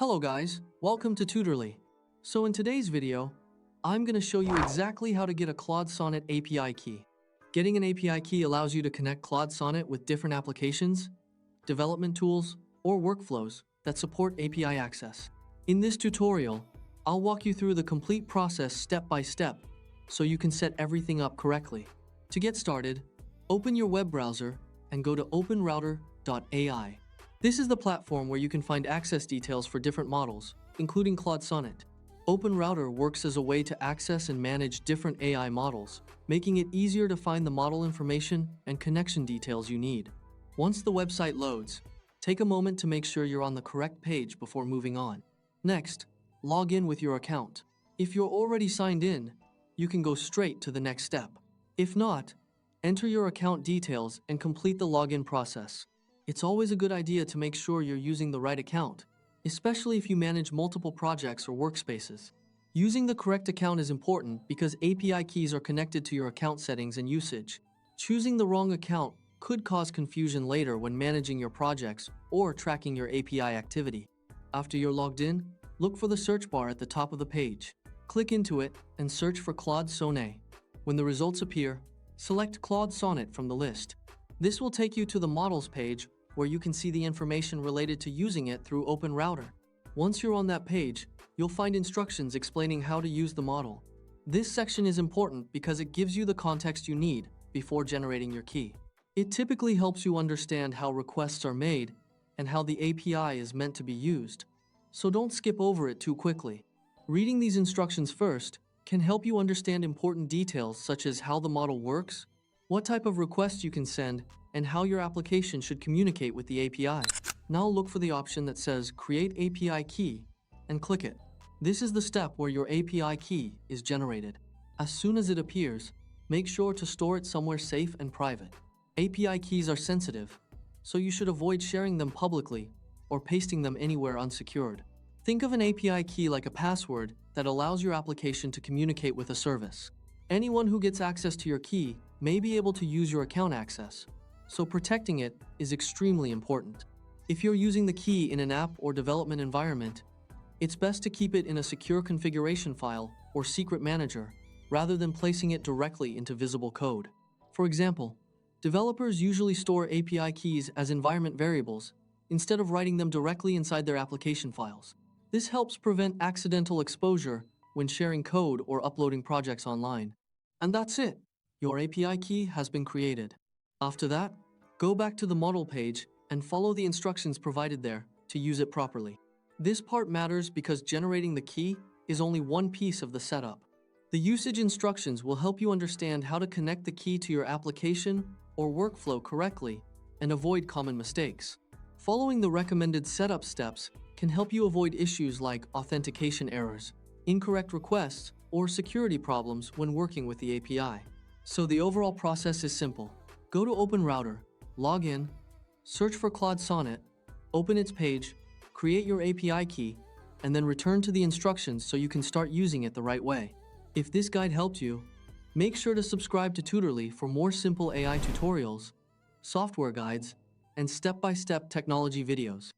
Hello guys, welcome to Tutorly. So in today's video, I'm going to show you exactly how to get a Claude Sonnet API key. Getting an API key allows you to connect Claude Sonnet with different applications, development tools, or workflows that support API access. In this tutorial, I'll walk you through the complete process step by step so you can set everything up correctly. To get started, open your web browser and go to openrouter.ai. This is the platform where you can find access details for different models, including Claude Sonnet. OpenRouter works as a way to access and manage different AI models, making it easier to find the model information and connection details you need. Once the website loads, take a moment to make sure you're on the correct page before moving on. Next, log in with your account. If you're already signed in, you can go straight to the next step. If not, enter your account details and complete the login process. It's always a good idea to make sure you're using the right account, especially if you manage multiple projects or workspaces. Using the correct account is important because API keys are connected to your account settings and usage. Choosing the wrong account could cause confusion later when managing your projects or tracking your API activity. After you're logged in, look for the search bar at the top of the page. Click into it and search for Claude Sonnet. When the results appear, select Claude Sonnet from the list. This will take you to the models page where you can see the information related to using it through OpenRouter. Once you're on that page, you'll find instructions explaining how to use the model. This section is important because it gives you the context you need before generating your key. It typically helps you understand how requests are made and how the API is meant to be used. So don't skip over it too quickly. Reading these instructions first can help you understand important details such as how the model works, what type of requests you can send, and how your application should communicate with the API. Now look for the option that says Create API Key and click it. This is the step where your API key is generated. As soon as it appears, make sure to store it somewhere safe and private. API keys are sensitive, so you should avoid sharing them publicly or pasting them anywhere unsecured. Think of an API key like a password that allows your application to communicate with a service. Anyone who gets access to your key may be able to use your account access, so protecting it is extremely important. If you're using the key in an app or development environment, it's best to keep it in a secure configuration file or secret manager rather than placing it directly into visible code. For example, developers usually store API keys as environment variables instead of writing them directly inside their application files. This helps prevent accidental exposure when sharing code or uploading projects online. And that's it. Your API key has been created. After that, go back to the model page and follow the instructions provided there to use it properly. This part matters because generating the key is only one piece of the setup. The usage instructions will help you understand how to connect the key to your application or workflow correctly and avoid common mistakes. Following the recommended setup steps can help you avoid issues like authentication errors, incorrect requests, or security problems when working with the API. So the overall process is simple. Go to OpenRouter, log in, search for Claude Sonnet, open its page, create your API key, and then return to the instructions so you can start using it the right way. If this guide helped you, make sure to subscribe to Tutorly for more simple AI tutorials, software guides, and step-by-step technology videos.